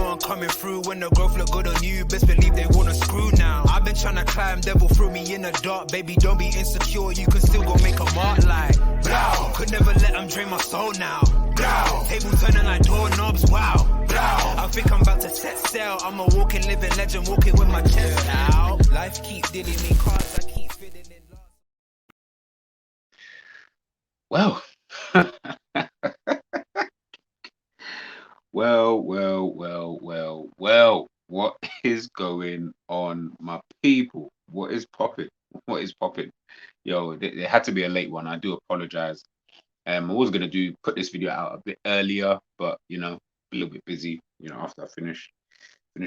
know I'm coming through. When the growth look good on you, best believe they wanna screw now. I've been trying to climb, devil threw me in the dark. Baby, don't be insecure, you can still go make a mark like blow. Could never let them drain my soul now. Blow. Tables turning like doorknobs, wow. Blow. I think I'm about to set sail. I'm a walking, living legend, walking with my chest out. Life keep dealing me cards, I keep fitting in love. Well, what is going on, my people? What is popping? What is popping? Yo, it had to be a late one. I do apologize. I was gonna put this video out a bit earlier, but a little bit busy, after I finished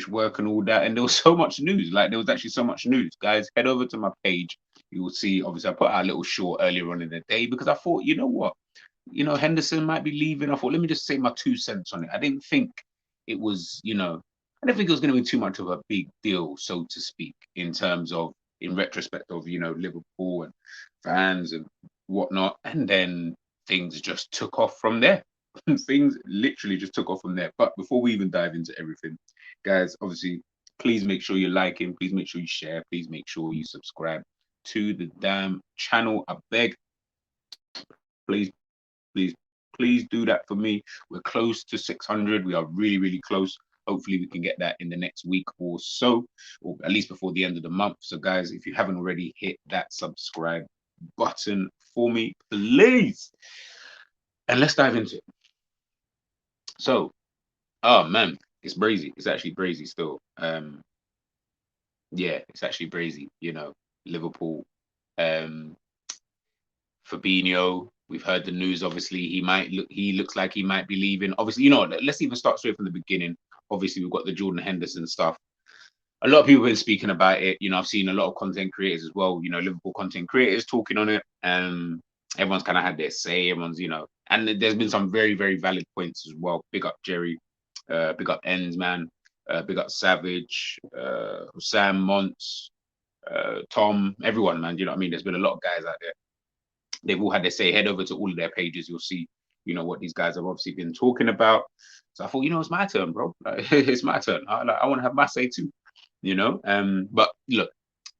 work and all that. And there was so much news. Like there was actually so much news. Guys, head over to my page. You will see, obviously, I put out a little short earlier on in the day because I thought, you know what? Henderson might be leaving. I thought, let me just say my 2 cents on it. I didn't think it was, I didn't think it was going to be too much of a big deal, so to speak, in terms of, in retrospect of, Liverpool and fans and whatnot. And then things just took off from there. Things literally just took off from there. But before we even dive into everything, guys, obviously, please make sure you're liking, please make sure you share, please make sure you subscribe to the damn channel. I beg, please, please, please do that for me. We're close to 600. We are really, really close. Hopefully we can get that in the next week or so, or at least before the end of the month. So guys, if you haven't already, hit that subscribe button for me, please. And let's dive into it. So, oh man, it's brazy. It's actually brazy still. Yeah, it's actually brazy. Liverpool, Fabinho. We've heard the news. Obviously, he looks like he might be leaving. Obviously, let's even start straight from the beginning. Obviously, we've got the Jordan Henderson stuff. A lot of people have been speaking about it. I've seen a lot of content creators as well. Liverpool content creators talking on it. Everyone's kind of had their say. Everyone's, and there's been some very, very valid points as well. Big up Jerry, big up Ends, man. Big up Savage, Sam, Monts, Tom, everyone, man. You know what I mean? There's been a lot of guys out there. They've all had their say. Head over to all of their pages. You'll see, what these guys have obviously been talking about. So I thought, it's my turn, bro. It's my turn. I want to have my say too, But look,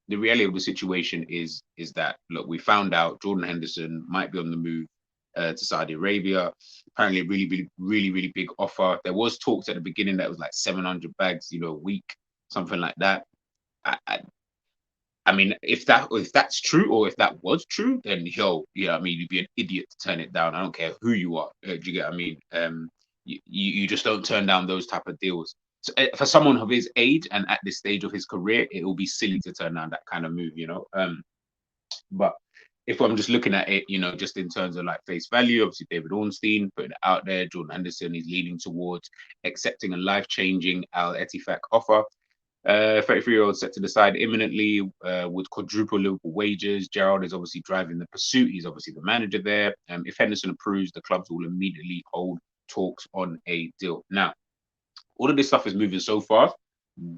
the reality of the situation is that, look, we found out Jordan Henderson might be on the move to Saudi Arabia. Apparently, a really, really, really, really big offer. There was talks at the beginning that was like 700 bags, a week, something like that. I mean, if that's true, or if that was true, then you'd be an idiot to turn it down. I don't care who you are. Do you get what I mean? You just don't turn down those type of deals. So, for someone of his age and at this stage of his career, it will be silly to turn down that kind of move, But if I'm just looking at it, just in terms of like face value, obviously David Ornstein putting it out there, Jordan Henderson is leaning towards accepting a life-changing Al-Ettifaq offer. 33-year-old set to decide imminently with quadruple Liverpool wages. Gerrard is obviously driving the pursuit. He's obviously the manager there. If Henderson approves, the clubs will immediately hold talks on a deal. Now, all of this stuff is moving so fast.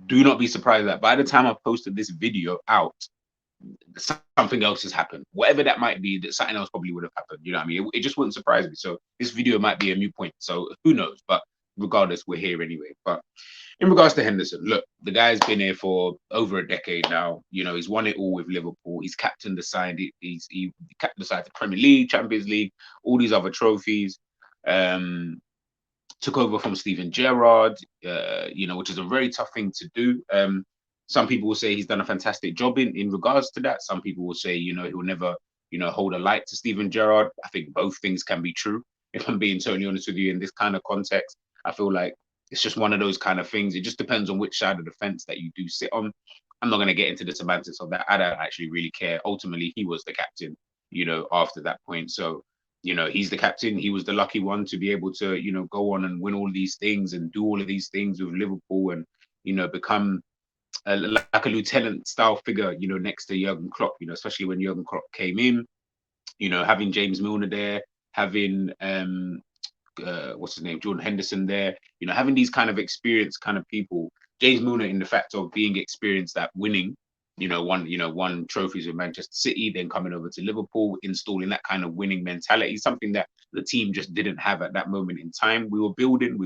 Do not be surprised that by the time I posted this video out, something else has happened. Whatever that might be, that something else probably would have happened. You know what I mean? It just wouldn't surprise me. So this video might be a new point. So who knows? But regardless, we're here anyway. But in regards to Henderson, look, the guy's been here for over a decade now. He's won it all with Liverpool. He's captained the side. He captained the side to Premier League, Champions League, all these other trophies. Took over from Steven Gerrard, which is a very tough thing to do. Some people will say he's done a fantastic job in regards to that. Some people will say, he'll never, hold a light to Steven Gerrard. I think both things can be true. If I'm being totally honest with you, in this kind of context, I feel like it's just one of those kind of things. It just depends on which side of the fence that you do sit on. I'm not going to get into the semantics of that. I don't actually really care. Ultimately, he was the captain, after that point. So, he's the captain. He was the lucky one to be able to, go on and win all these things and do all of these things with Liverpool and, become like a lieutenant style figure, next to Jurgen Klopp, especially when Jurgen Klopp came in, having James Milner there, having, what's his name, Jordan Henderson there, having these kind of experienced kind of people. James Milner, in the fact of being experienced at winning, won trophies with Manchester City, then coming over to Liverpool, installing that kind of winning mentality, something that the team just didn't have at that moment in time. We were building,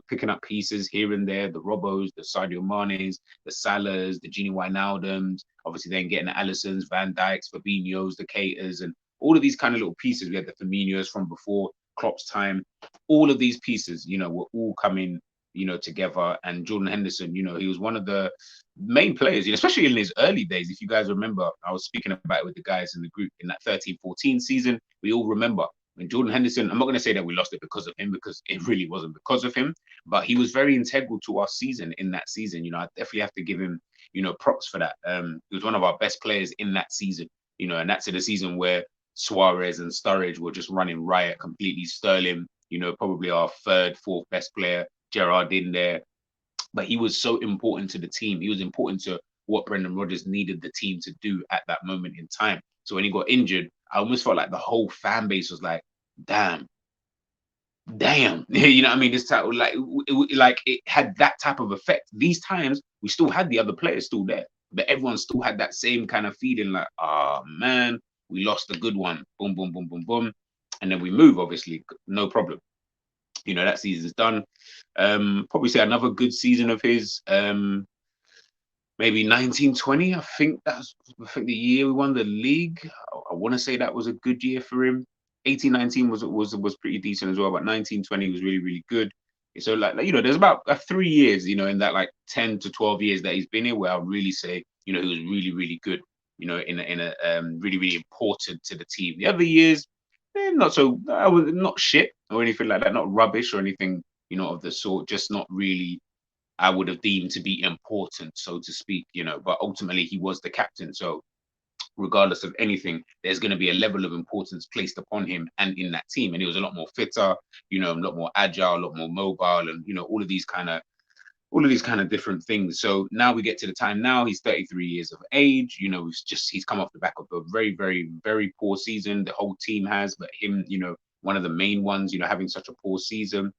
picking up pieces here and there, the Robos, the Sadio Manes, the Salahs, the Gini Wijnaldums, obviously then getting the Allisons, Van Dijks, Fabinhos, the Caters, and all of these kind of little pieces. We had the Firminos from before Klopp's time. All of these pieces, were all coming, together. And Jordan Henderson, he was one of the main players, especially in his early days. If you guys remember, I was speaking about it with the guys in the group in that 13-14 season. We all remember when Jordan Henderson, I'm not going to say that we lost it because of him, because it really wasn't because of him, but he was very integral to our season in that season. I definitely have to give him, props for that. He was one of our best players in that season, and that's in a season where Suarez and Sturridge were just running riot completely. Sterling, probably our third, fourth best player, Gerrard in there. But he was so important to the team. He was important to what Brendan Rodgers needed the team to do at that moment in time. So when he got injured, I almost felt like the whole fan base was like, damn. You know what I mean? This type of it had that type of effect. These times we still had the other players still there, but everyone still had that same kind of feeling like, oh man, we lost a good one. Boom, boom, boom, boom, boom. And then we move, obviously, no problem. That season's done. Probably say another good season of his. Maybe 1920. I think the year we won the league. I want to say that was a good year for him. 18-19 was pretty decent as well, but 1920 was really, really good. So there's about 3 years, in that 10 to 12 years that he's been here, where I would really say, he was really, really good, in a really, really important to the team. The other years, not so. I was not shit or anything like that, not rubbish or anything, of the sort. Just not really. I would have deemed to be important, so to speak, But ultimately, he was the captain, so regardless of anything, there's going to be a level of importance placed upon him and in that team. And he was a lot more fitter, a lot more agile, a lot more mobile, and all of these kind of different things. So now we get to the time now, he's 33 years of age, he's come off the back of a very, very, very poor season. The whole team has, but him, one of the main ones, having such a poor season,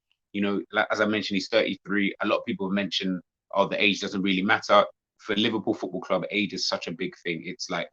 as I mentioned, he's 33. A lot of people have mentioned, the age doesn't really matter. For Liverpool Football Club, age is such a big thing. It's like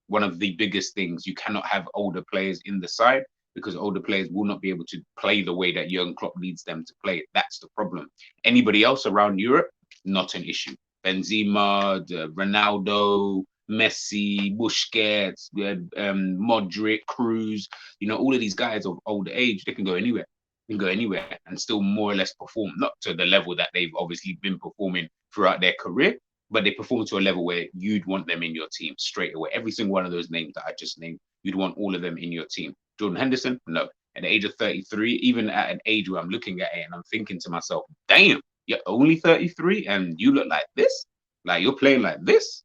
one of the biggest things. You cannot have older players in the side because older players will not be able to play the way that Jurgen Klopp needs them to play. That's the problem. Anybody else around Europe, not an issue. Benzema, Ronaldo, Messi, Busquets, Modric, Cruz, all of these guys of older age, they can go anywhere. They can go anywhere and still more or less perform, not to the level that they've obviously been performing throughout their career, but they perform to a level where you'd want them in your team straight away. Every single one of those names that I just named, you'd want all of them in your team. Jordan Henderson, no. At the age of 33, even at an age where I'm looking at it and I'm thinking to myself, damn, you're only 33 and you look like this? Like you're playing like this?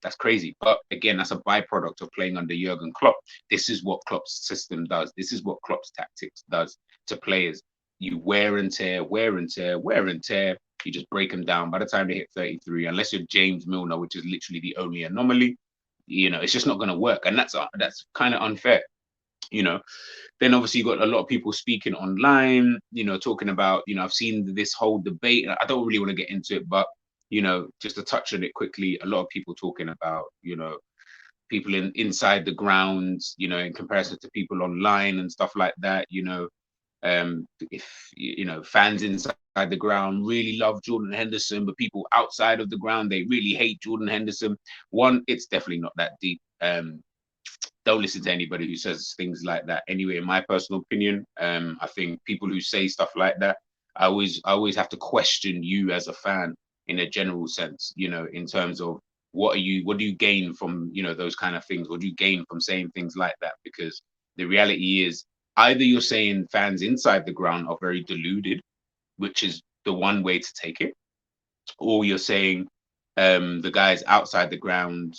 That's crazy. But again, that's a byproduct of playing under Jurgen Klopp. This is what Klopp's system does. This is what Klopp's tactics does to players. You wear and tear, wear and tear, wear and tear. You just break them down. By the time they hit 33, unless you're James Milner, which is literally the only anomaly, it's just not going to work. And that's kind of unfair. Then obviously you got a lot of people speaking online, talking about, I've seen this whole debate. I don't really want to get into it, but, just to touch on it quickly, a lot of people talking about, people inside the grounds, in comparison to people online and stuff like that, if fans inside the ground really love Jordan Henderson, but people outside of the ground, they really hate Jordan Henderson. One, it's definitely not that deep. Don't listen to anybody who says things like that. Anyway, in my personal opinion, I think people who say stuff like that, I always have to question you as a fan in a general sense, in terms of what do you gain from, those kind of things? What do you gain from saying things like that? Because the reality is either you're saying fans inside the ground are very deluded, which is the one way to take it, or you're saying the guys outside the ground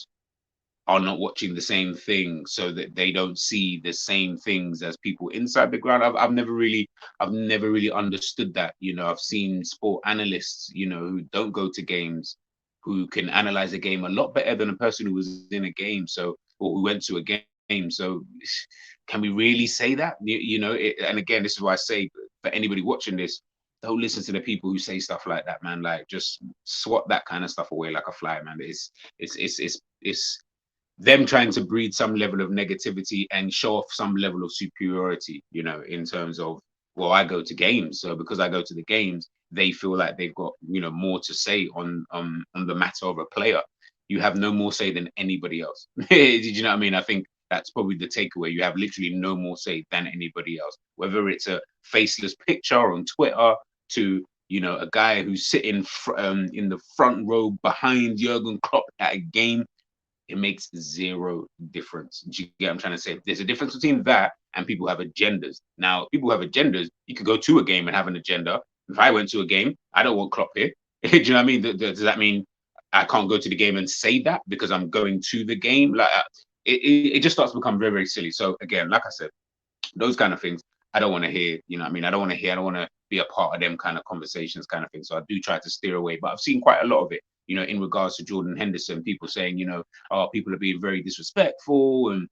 are not watching the same thing, so that they don't see the same things as people inside the ground. I've never really understood that. I've seen sport analysts, who don't go to games, who can analyze a game a lot better than a person who was in a game, or who went to a game. So can we really say that? And again, this is why I say, for anybody watching this, don't listen to the people who say stuff like that, man. Like, just swat that kind of stuff away like a fly, man. It's them trying to breed some level of negativity and show off some level of superiority, in terms of well, I go to games, so because I go to the games, they feel like they've got more to say on the matter of a player. You have no more say than anybody else. Did you know what I mean? I think that's probably the takeaway. You have literally no more say than anybody else, whether it's a faceless picture on Twitter to a guy who's sitting in the front row behind Jurgen Klopp at a game. It makes zero difference. Do you get what I'm trying to say? There's a difference between that and people who have agendas. Now, people who have agendas, you could go to a game and have an agenda. If I went to a game, I don't want Klopp here. Do you know what I mean? Does that mean I can't go to the game and say that because I'm going to the game? Like, it just starts to become very, very silly. So again, like I said, those kind of things I don't want to hear. You know what I mean? I don't want to be a part of them kind of conversations kind of thing. So I do try to steer away, but I've seen quite a lot of it, in regards to Jordan Henderson, people saying, oh, people are being very disrespectful and,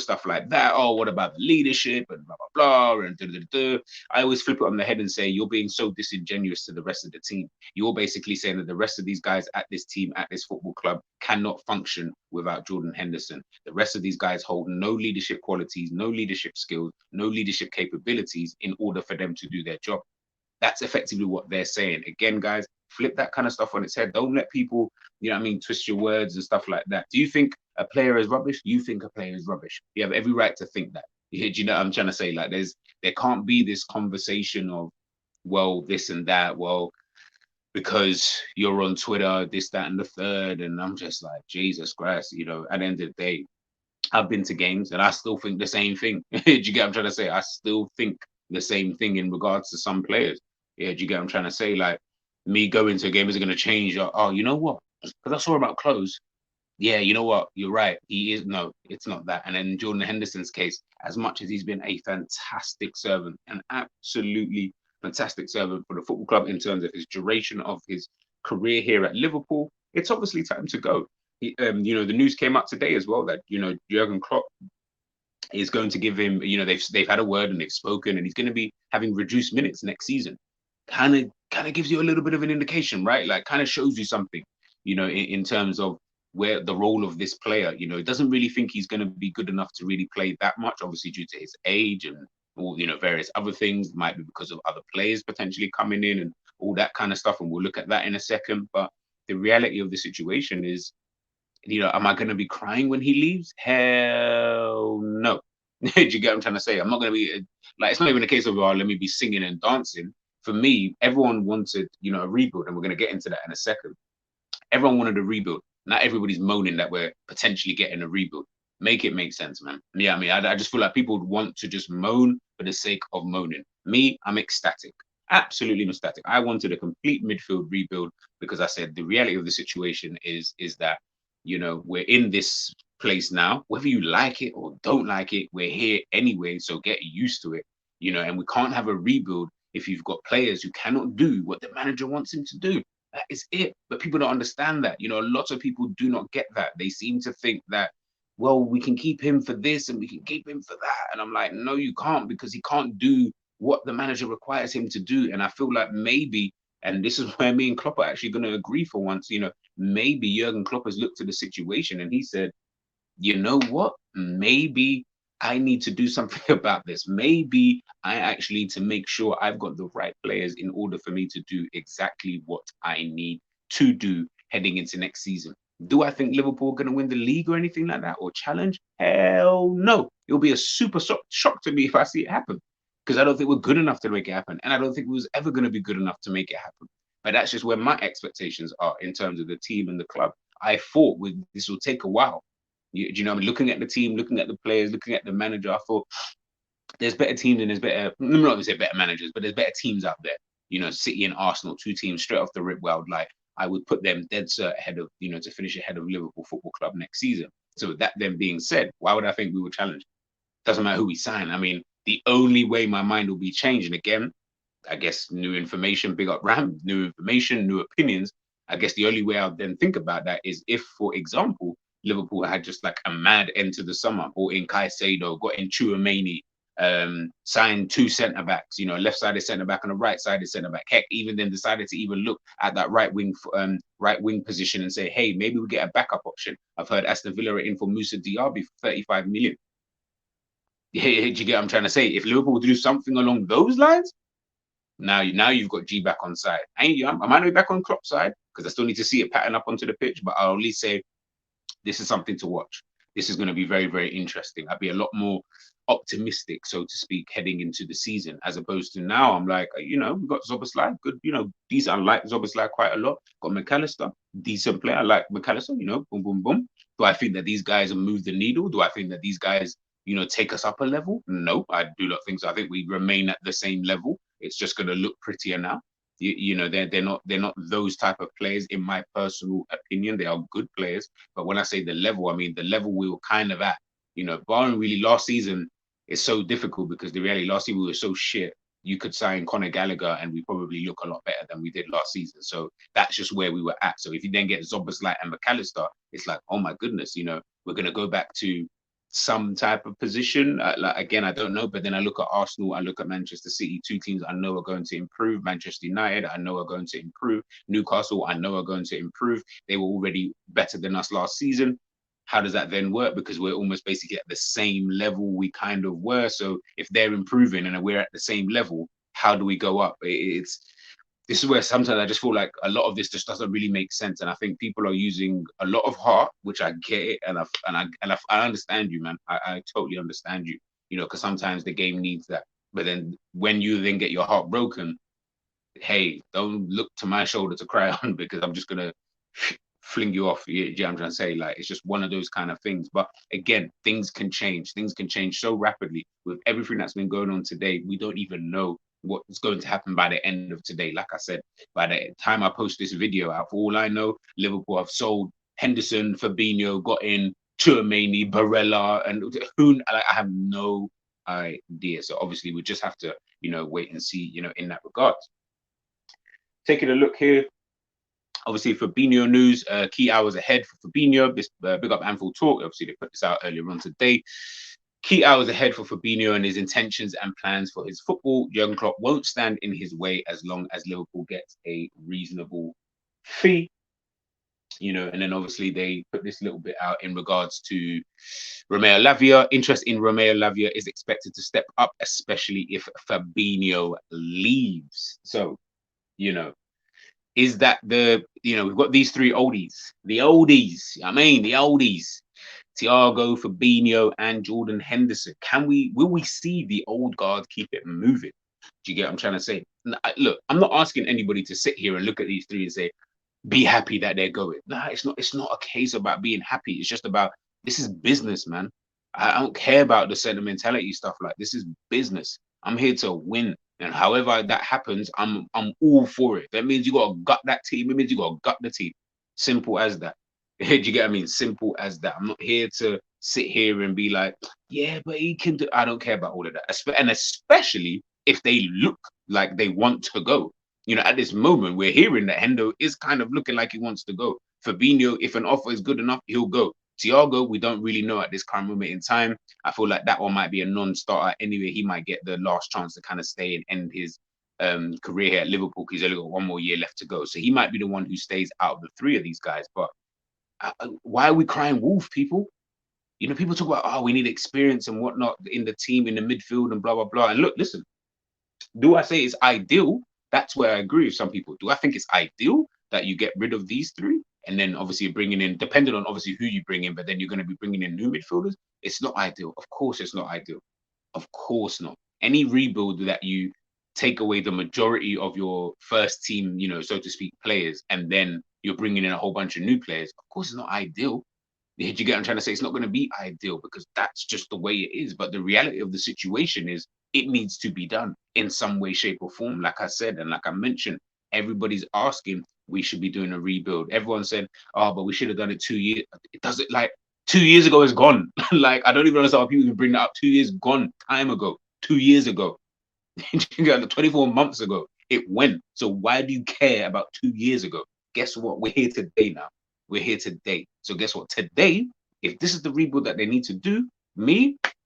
stuff like that. Oh, what about the leadership and blah, blah, blah. And da, da, da. I always flip it on the head and say, you're being so disingenuous to the rest of the team. You're basically saying that the rest of these guys at this team, at this football club, cannot function without Jordan Henderson. The rest of these guys hold no leadership qualities, no leadership skills, no leadership capabilities in order for them to do their job. That's effectively what they're saying. Again, guys, flip that kind of stuff on its head. Don't let people, twist your words and stuff like that. Do you think a player is rubbish? You think a player is rubbish. You have every right to think that. Do you know what I'm trying to say? Like, there can't be this conversation of, well, this and that. Well, because you're on Twitter, this, that, and the third. And I'm just like, Jesus Christ, at the end of the day, I've been to games and I still think the same thing. Do you get what I'm trying to say? I still think the same thing in regards to some players. Yeah, do you get what I'm trying to say? Like, me going to a game isn't going to change. Oh, you know what? Because I saw him up close. Yeah, you know what? You're right. He is. No, it's not that. And then Jordan Henderson's case, as much as he's been a fantastic servant, an absolutely fantastic servant for the football club in terms of his duration of his career here at Liverpool, it's obviously time to go. The news came out today as well that, Jurgen Klopp is going to give him, they've had a word and they've spoken, and he's going to be having reduced minutes next season. Kind of gives you a little bit of an indication, right? Like, kind of shows you something, in terms of where the role of this player. He doesn't really think he's going to be good enough to really play that much, obviously due to his age and all, various other things. Might be because of other players potentially coming in and all that kind of stuff, and we'll look at that in a second. But the reality of the situation is, am I going to be crying when he leaves? Hell no. Do you get what I'm trying to say? I'm not going to be like, it's not even a case of, oh, let me be singing and dancing. For me, everyone wanted, a rebuild, and we're going to get into that in a second. Everyone wanted a rebuild. Not everybody's moaning that we're potentially getting a rebuild. Make it make sense, man. Yeah, I mean, I just feel like people would want to just moan for the sake of moaning. Me, I'm ecstatic. Absolutely ecstatic. I wanted a complete midfield rebuild because I said the reality of the situation is that, we're in this place now, whether you like it or don't like it, we're here anyway, so get used to it, and we can't have a rebuild if you've got players who cannot do what the manager wants him to do. That is it. But people don't understand that. Lots of people do not get that. They seem to think that, well, we can keep him for this and we can keep him for that. And I'm like, no, you can't, because he can't do what the manager requires him to do. And I feel like maybe, and this is where me and Klopp are actually going to agree for once, maybe Jurgen Klopp has looked at the situation and he said, you know what? Maybe I need to do something about this. Maybe I actually need to make sure I've got the right players in order for me to do exactly what I need to do heading into next season. Do I think Liverpool are going to win the league or anything like that, or challenge? Hell no. It'll be a super shock to me if I see it happen, because I don't think we're good enough to make it happen. And I don't think we was ever going to be good enough to make it happen. But that's just where my expectations are in terms of the team and the club. I thought this will take a while. Do you know what I mean? Looking at the team, looking at the players, looking at the manager, I thought there's better teams and there's better, I'm not going to say better managers, but there's better teams out there. City and Arsenal, two teams straight off the rip where I would put them dead cert ahead of, to finish ahead of Liverpool Football Club next season. So that then being said, why would I think we would challenge? Doesn't matter who we sign. I mean, the only way my mind will be changed, and again, I guess new information, big up Ram, new information, new opinions. I guess the only way I'll then think about that is if, for example, Liverpool had just like a mad end to the summer, or in Caicedo, got in Chouameni, signed two centre-backs, left-sided centre-back and a right-sided centre-back. Heck, even then decided to even look at that right wing position and say, hey, maybe we get a backup option. I've heard Aston Villa are in for Moussa Diaby for 35 million. Do you get what I'm trying to say? If Liverpool do something along those lines, now you've got G back on side. I might not be back on Klopp's side because I still need to see it pattern up onto the pitch, but I'll at least say this is something to watch. This is going to be very, very interesting. I'd be a lot more optimistic, so to speak, heading into the season, as opposed to now. I'm like, we've got Zoboslai, good, decent. I like Zoboslai quite a lot. Got McAllister, decent player. I like McAllister, boom, boom, boom. Do I think that these guys have moved the needle? Do I think that these guys, take us up a level? No, I do not think so. I think we remain at the same level. It's just going to look prettier now. They're not those type of players in my personal opinion. They are good players, but when I say the level, I mean the level we were kind of at. Barring really last season, it's so difficult because the reality last season we were so shit. You could sign Conor Gallagher and we probably look a lot better than we did last season. So that's just where we were at. So if you then get Zoboslai and McAllister, it's like, oh my goodness, we're gonna go back to some type of position. Again, I don't know, but then I look at Arsenal, I look at Manchester City, two teams I know are going to improve. Manchester United, I know are going to improve. Newcastle, I know are going to improve. They were already better than us last season. How does that then work? Because we're almost basically at the same level we kind of were. So if they're improving and we're at the same level, how do we go up? This is where sometimes I just feel like a lot of this just doesn't really make sense, and I think people are using a lot of heart, which I get it, and I understand you, man. I totally understand you, because sometimes the game needs that. But then when you then get your heart broken, hey, don't look to my shoulder to cry on because I'm just gonna fling you off. You know what I'm trying to say? Like, it's just one of those kind of things. But again, things can change. Things can change so rapidly with everything that's been going on today. We don't even know what's going to happen by the end of today. Like I said, by the time I post this video out, for all I know, Liverpool have sold Henderson, Fabinho, got in Tchouaméni, Barella, and I have no idea. So obviously we just have to, wait and see, in that regard. Taking a look here, obviously Fabinho news, key hours ahead for Fabinho. This big up Anfield Talk. Obviously they put this out earlier on today. Key hours ahead for Fabinho and his intentions and plans for his football. Jurgen Klopp won't stand in his way as long as Liverpool gets a reasonable fee. And then obviously they put this little bit out in regards to Romeo Lavia. Interest in Romeo Lavia is expected to step up, especially if Fabinho leaves. So, is that we've got these three oldies. The oldies. Thiago, Fabinho, and Jordan Henderson. Will we see the old guard keep it moving? Do you get what I'm trying to say? Look, I'm not asking anybody to sit here and look at these three and say, be happy that they're going. Nah, it's not a case about being happy. It's just about, this is business, man. I don't care about the sentimentality stuff. Like, this is business. I'm here to win. And however that happens, I'm all for it. That means you got to gut that team. It means you got to gut the team. Simple as that. Do you get what I mean? Simple as that. I'm not here to sit here and be like, yeah, but he can do. I don't care about all of that. And especially if they look like they want to go. At this moment, we're hearing that Hendo is kind of looking like he wants to go. Fabinho, if an offer is good enough, he'll go. Thiago, we don't really know at this current moment in time. I feel like that one might be a non-starter. Anyway, he might get the last chance to kind of stay and end his career here at Liverpool because he's only got one more year left to go. So he might be the one who stays out of the three of these guys. But why are we crying wolf, people? People talk about, we need experience and whatnot in the team, in the midfield and blah, blah, blah. And look, listen, do I say it's ideal? That's where I agree with some people. Do I think it's ideal that you get rid of these three? And then obviously you're bringing in, depending on obviously who you bring in, but then you're going to be bringing in new midfielders. It's not ideal. Of course it's not ideal. Of course not. Any rebuild that you take away the majority of your first team, so to speak, players, and then you're bringing in a whole bunch of new players, of course it's not ideal. Did you get what I'm trying to say? It's not going to be ideal because that's just the way it is. But the reality of the situation is it needs to be done in some way, shape, or form. Like I said, and like I mentioned, everybody's asking we should be doing a rebuild. Everyone said, but we should have done it 2 years. It doesn't, like, 2 years ago is gone. Like, I don't even understand how people can bring that up. 2 years gone, time ago, 2 years ago. 24 months ago, it went. So why do you care about 2 years ago? Guess what? We're here today now. We're here today. So guess what? Today, if this is the rebuild that they need to do,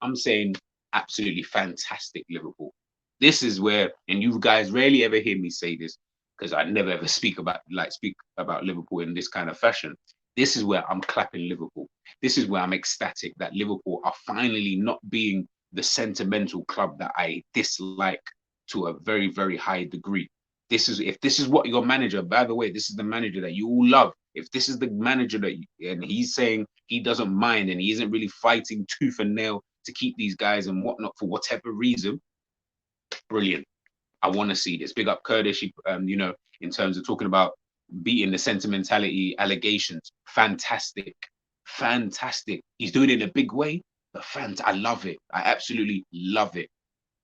I'm saying absolutely fantastic Liverpool. This is where, and you guys rarely ever hear me say this because I never ever speak about Liverpool in this kind of fashion. This is where I'm clapping Liverpool. This is where I'm ecstatic that Liverpool are finally not being the sentimental club that I dislike to a very, very high degree. If this is what your manager, by the way, this is the manager that you all love. If this is the manager and he's saying he doesn't mind and he isn't really fighting tooth and nail to keep these guys and whatnot for whatever reason, brilliant. I want to see this. Big up Kurdish, in terms of talking about beating the sentimentality allegations. Fantastic. Fantastic. He's doing it in a big way, but I love it. I absolutely love it.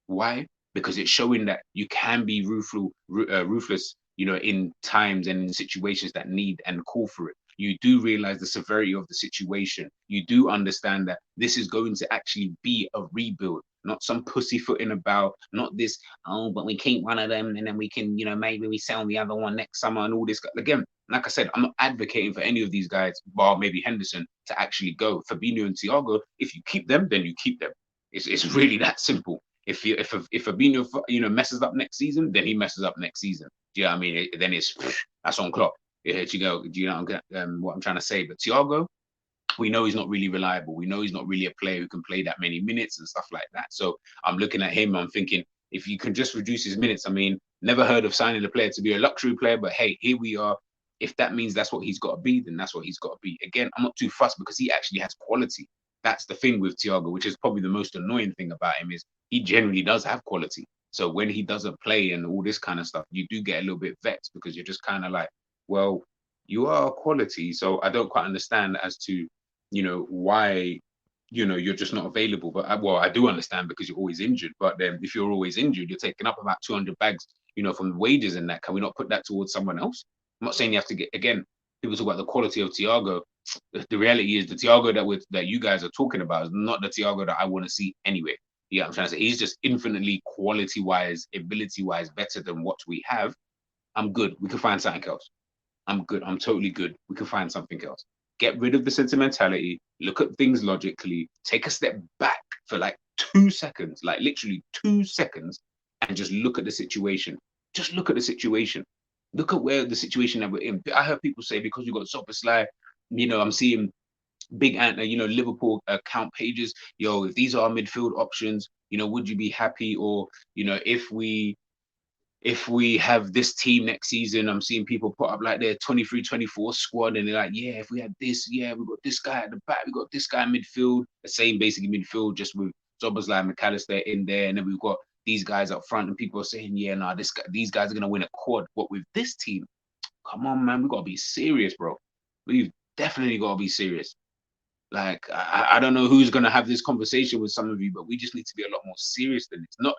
Why? Because it's showing that you can be ruthless, in times and in situations that need and call for it. You do realize the severity of the situation. You do understand that this is going to actually be a rebuild, not some pussyfooting about, not this, oh, but we keep one of them and then we can, maybe we sell the other one next summer and all this. Again, like I said, I'm not advocating for any of these guys, bar maybe Henderson, to actually go. Fabinho and Thiago, if you keep them, then you keep them. It's really that simple. If Fabinho messes up next season, then he messes up next season. Do you know what I mean? Then that's on clock. Here you go. Do you know what I'm trying to say? But Thiago, we know he's not really reliable. We know he's not really a player who can play that many minutes and stuff like that. So I'm looking at him. I'm thinking, if you can just reduce his minutes, I mean, never heard of signing a player to be a luxury player, but hey, here we are. If that means that's what he's got to be, then that's what he's got to be. Again, I'm not too fussed because he actually has quality. That's the thing with Thiago, which is probably the most annoying thing about him, is he generally does have quality. So when he doesn't play and all this kind of stuff, you do get a little bit vexed because you're just kind of like, well, you are quality. So I don't quite understand as to, why, you're just not available. But I do understand because you're always injured. But then if you're always injured, you're taking up about 200 bags, from the wages and that. Can we not put that towards someone else? I'm not saying you have to get, again, people talk about the quality of Thiago. The reality is the Thiago that you guys are talking about is not the Thiago that I want to see anyway. Yeah, I'm trying to say he's just infinitely quality-wise, ability-wise better than what we have. I'm good. We can find something else. I'm good. I'm totally good. We can find something else. Get rid of the sentimentality. Look at things logically. Take a step back for like 2 seconds, like literally 2 seconds, and just look at the situation. Just look at the situation. Look at where the situation that we're in. I heard people say because you got Szoboszlai, I'm seeing big Liverpool account pages. Yo, if these are our midfield options, would you be happy? Or if we have this team next season, I'm seeing people put up like their 23-24 squad, and they're like, yeah, if we had this, yeah, we got this guy at the back, we got this guy in midfield, the same basically midfield, just with Szoboszlai and McAllister in there, and then we've got these guys up front, and people are saying, yeah, nah, these guys are gonna win a quad. But with this team, come on, man, we gotta be serious, bro. We've definitely gotta be serious. Like, I don't know who's gonna have this conversation with some of you, but we just need to be a lot more serious than this. Not,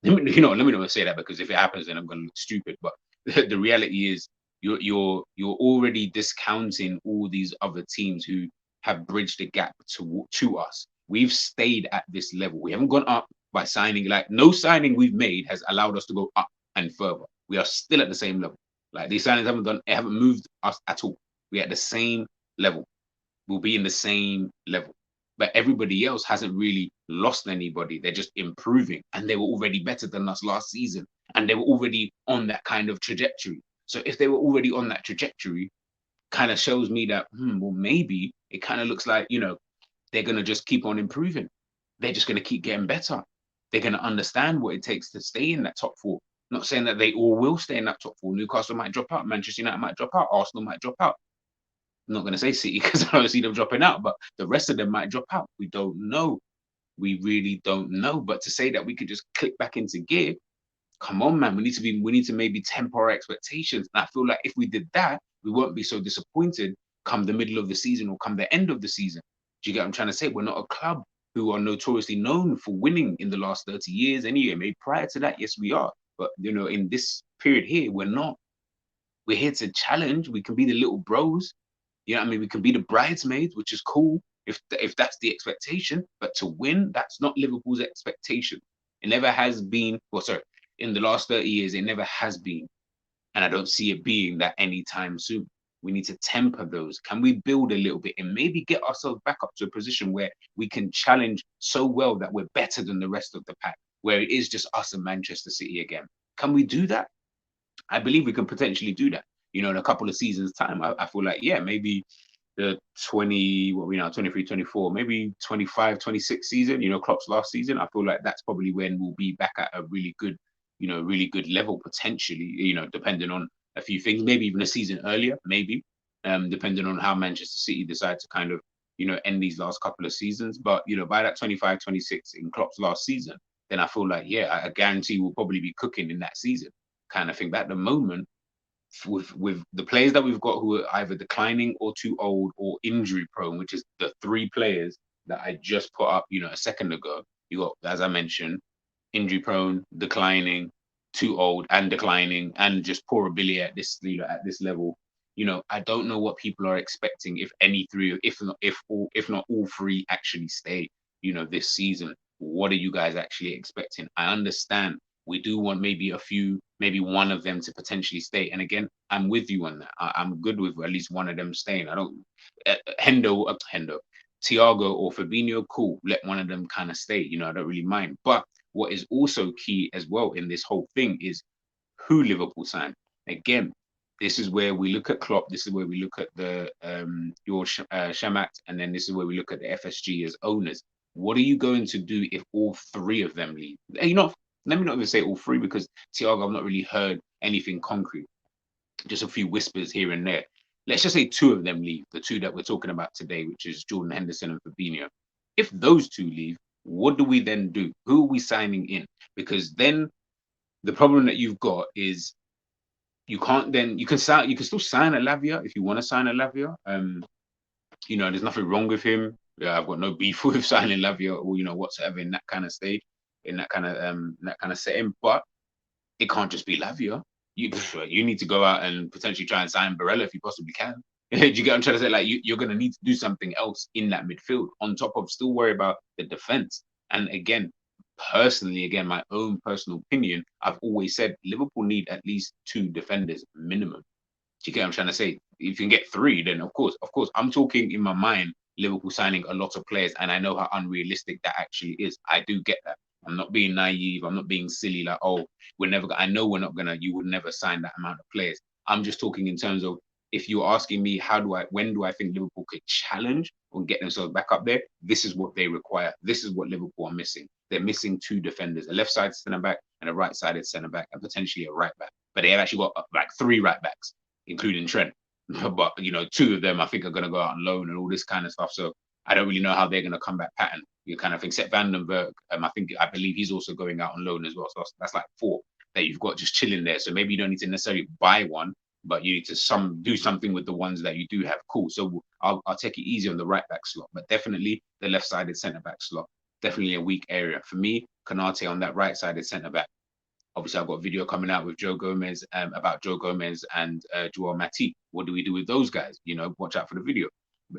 let me not say that, because if it happens, then I'm gonna look stupid. But the reality is, you're already discounting all these other teams who have bridged the gap to us. We've stayed at this level. We haven't gone up by signing. Like, no signing we've made has allowed us to go up and further. We are still at the same level. Like, these signings haven't moved us at all. We're at the same level. We'll be in the same level. But everybody else hasn't really lost anybody. They're just improving, and they were already better than us last season, and they were already on that kind of trajectory. So if they were already on that trajectory, kind of shows me that, well, maybe it kind of looks like, they're going to just keep on improving. They're just going to keep getting better. They're going to understand what it takes to stay in that top four. Not saying that they all will stay in that top four. Newcastle might drop out. Manchester United might drop out. Arsenal might drop out. I'm not going to say City because I don't see them dropping out, but the rest of them might drop out. We don't know. We really don't know. But to say that we could just click back into gear, come on, man. We need to maybe temper our expectations. And I feel like if we did that, we won't be so disappointed come the middle of the season or come the end of the season. Do you get what I'm trying to say? We're not a club who are notoriously known for winning in the last 30 years anyway. Maybe prior to that, yes, we are. But, in this period here, we're not. We're here to challenge. We can be the little bros. You know what I mean? We can be the bridesmaids, which is cool if that's the expectation. But to win, that's not Liverpool's expectation. It never has been. Well, sorry, in the last 30 years, it never has been. And I don't see it being that anytime soon. We need to temper those. Can we build a little bit and maybe get ourselves back up to a position where we can challenge so well that we're better than the rest of the pack, where it is just us and Manchester City again? Can we do that? I believe we can potentially do that. In a couple of seasons' time, I feel like, yeah, maybe the 20, what we now, 23, 24, maybe 25, 26 season, Klopp's last season. I feel like that's probably when we'll be back at a really good, really good level potentially, depending on a few things, maybe even a season earlier, maybe, depending on how Manchester City decide to kind of, end these last couple of seasons. But, by that 25, 26 in Klopp's last season, then I feel like, yeah, I guarantee we'll probably be cooking in that season kind of thing. But at the moment, with the players that we've got who are either declining or too old or injury prone, which is the three players that I just put up, a second ago. You got, as I mentioned, injury prone, declining, too old, and declining, and just poor ability at this, at this level. I don't know what people are expecting if any three, if not all three actually stay, this season. What are you guys actually expecting? I understand we do want maybe a few, maybe one of them to potentially stay. And again, I'm with you on that. I'm good with at least one of them staying. I don't, Hendo, Thiago or Fabinho, cool. Let one of them kind of stay. I don't really mind. But what is also key as well in this whole thing is who Liverpool signed. Again, this is where we look at Klopp. This is where we look at the Shamak, and then this is where we look at the FSG as owners. What are you going to do if all three of them leave? Let me not even say all three, because Thiago, I've not really heard anything concrete. Just a few whispers here and there. Let's just say two of them leave, the two that we're talking about today, which is Jordan Henderson and Fabinho. If those two leave, what do we then do? Who are we signing in? Because then the problem that you've got is you can't then, you can still sign a Lavia if you want to sign a Lavia. There's nothing wrong with him. Yeah, I've got no beef with signing Lavia or whatsoever in that kind of stage, in that kind of setting. But it can't just be Lavia. You need to go out and potentially try and sign Barella if you possibly can. Do you get what I'm trying to say? Like you're going to need to do something else in that midfield on top of still worry about the defense. And again, personally, my own personal opinion, I've always said Liverpool need at least two defenders minimum. Do you get what I'm trying to say? If you can get three, then of course, I'm talking in my mind, Liverpool signing a lot of players, and I know how unrealistic that actually is. I do get that. I'm not being naive. I'm not being silly. Like, oh, I know we're not gonna. You would never sign that amount of players. I'm just talking in terms of, if you're asking me, when do I think Liverpool could challenge or get themselves back up there? This is what they require. This is what Liverpool are missing. They're missing two defenders, a left-sided centre back and a right-sided centre back, and potentially a right back. But they have actually got like three right backs, including Trent. But two of them I think are going to go out on loan and all this kind of stuff. So I don't really know how they're going to come back pattern. You kind of think, except Vandenberg, I believe he's also going out on loan as well. So that's like four that you've got just chilling there. So maybe you don't need to necessarily buy one, but you need to do something with the ones that you do have. Cool. So I'll take it easy on the right back slot, but definitely the left-sided centre back slot, definitely a weak area for me. Konate on that right-sided centre back. Obviously, I've got a video coming out with Joe Gomez about Joe Gomez and Joel Matip. What do we do with those guys? Watch out for the video.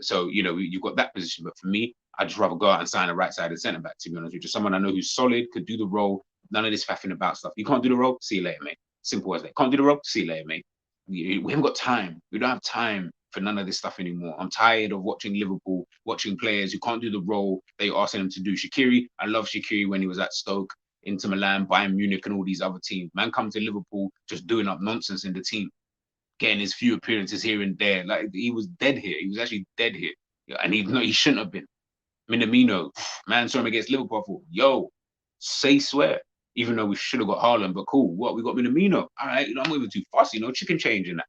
So, you've got that position. But for me, I'd just rather go out and sign a right-sided centre-back, to be honest with you. Someone I know who's solid, could do the role. None of this faffing about stuff. You can't do the role? See you later, mate. Simple as that. Can't do the role? See you later, mate. We haven't got time. We don't have time for none of this stuff anymore. I'm tired of watching Liverpool, watching players who can't do the role they are asking them to do. Shaqiri, I love Shaqiri when he was at Stoke, Inter Milan, Bayern Munich, and all these other teams. Man come to Liverpool just doing up nonsense in the team, getting his few appearances here and there. Like, he was dead here. He was actually dead here. And he shouldn't have been. Minamino, man, saw him against Liverpool. I thought, yo, say swear. Even though we should have got Haaland, but cool. What, we got Minamino? All right, I'm moving too fast, chicken change in that.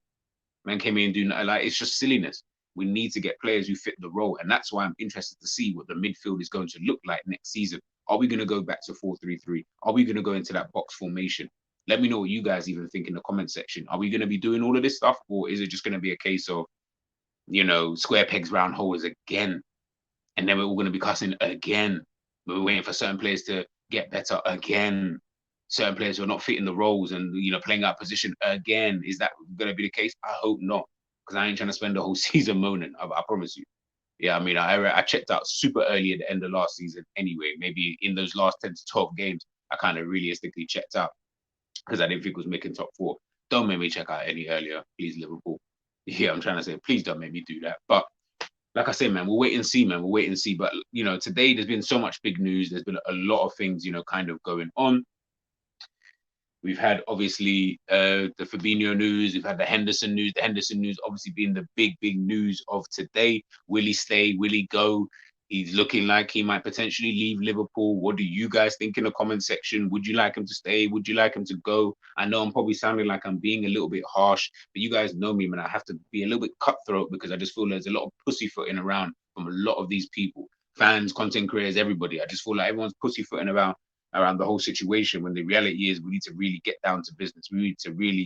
Man came in and doing that. Like, it's just silliness. We need to get players who fit the role. And that's why I'm interested to see what the midfield is going to look like next season. Are we going to go back to 4-3-3? Are we going to go into that box formation? Let me know what you guys even think in the comment section. Are we going to be doing all of this stuff? Or is it just going to be a case of, square pegs, round holes again? And then we're all going to be cussing again. We're waiting for certain players to get better again. Certain players who are not fitting the roles and, playing out position again. Is that going to be the case? I hope not. Because I ain't trying to spend the whole season moaning. I promise you. Yeah, I checked out super early at the end of last season anyway. Maybe in those last 10 to 12 games, I kind of realistically checked out because I didn't think it was making top four. Don't make me check out any earlier, please, Liverpool. Yeah, I'm trying to say, please don't make me do that. But like I say, man, we'll wait and see, man. We'll wait and see. But, today there's been so much big news. There's been a lot of things, kind of going on. We've had obviously the Fabinho news. We've had the Henderson news. The Henderson news obviously being the big news of today. Will he stay? Will he go? He's looking like he might potentially leave Liverpool. What do you guys think in the comment section? Would you like him to stay? Would you like him to go? I know I'm probably sounding like I'm being a little bit harsh, but you guys know me, man. I have to be a little bit cutthroat because I just feel there's a lot of pussyfooting around from a lot of these people, fans, content creators, everybody. I just feel like everyone's pussyfooting around the whole situation when the reality is we need to really get down to business. We need to really,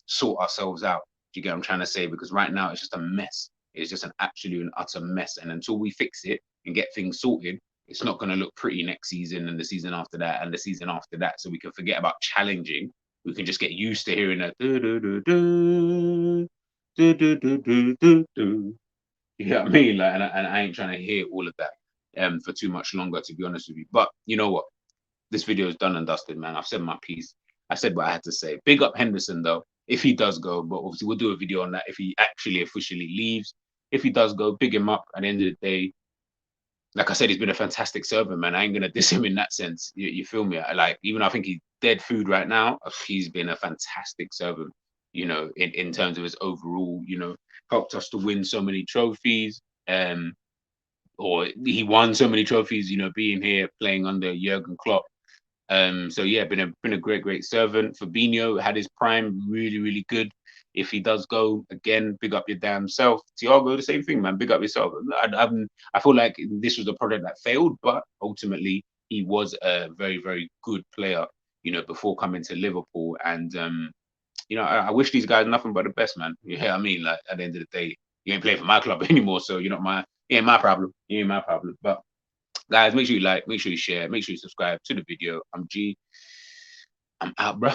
sort ourselves out. Do you get what I'm trying to say? Because right now it's just a mess. It's just an absolute and utter mess. And until we fix it and get things sorted, it's not going to look pretty next season and the season after that and the season after that. So we can forget about challenging. We can just get used to hearing a do do do do do do do do do do. You know what I mean? Like, and I ain't trying to hear all of that for too much longer, to be honest with you. But you know what? This video is done and dusted, man. I've said my piece. I said what I had to say. Big up Henderson, though, if he does go. But obviously, we'll do a video on that if he actually officially leaves. If he does go, big him up. At the end of the day, like I said, he's been a fantastic servant, man. I ain't gonna diss him in that sense. You feel me? Even I think he's dead food right now. He's been a fantastic servant. In terms of his overall, helped us to win so many trophies. Or he won so many trophies. Being here playing under Jurgen Klopp. So yeah, been a great servant. Fabinho had his prime, really good. If he does go again, big up your damn self. Thiago, the same thing, man. Big up yourself. I feel like this was a project that failed, but ultimately he was a very good player. Before coming to Liverpool, and I wish these guys nothing but the best, man. You hear what I mean? Like at the end of the day, you ain't playing for my club anymore, so you're not my. It ain't my problem. It ain't my problem. But guys, make sure you like, make sure you share, make sure you subscribe to the video. I'm G. I'm out, bro.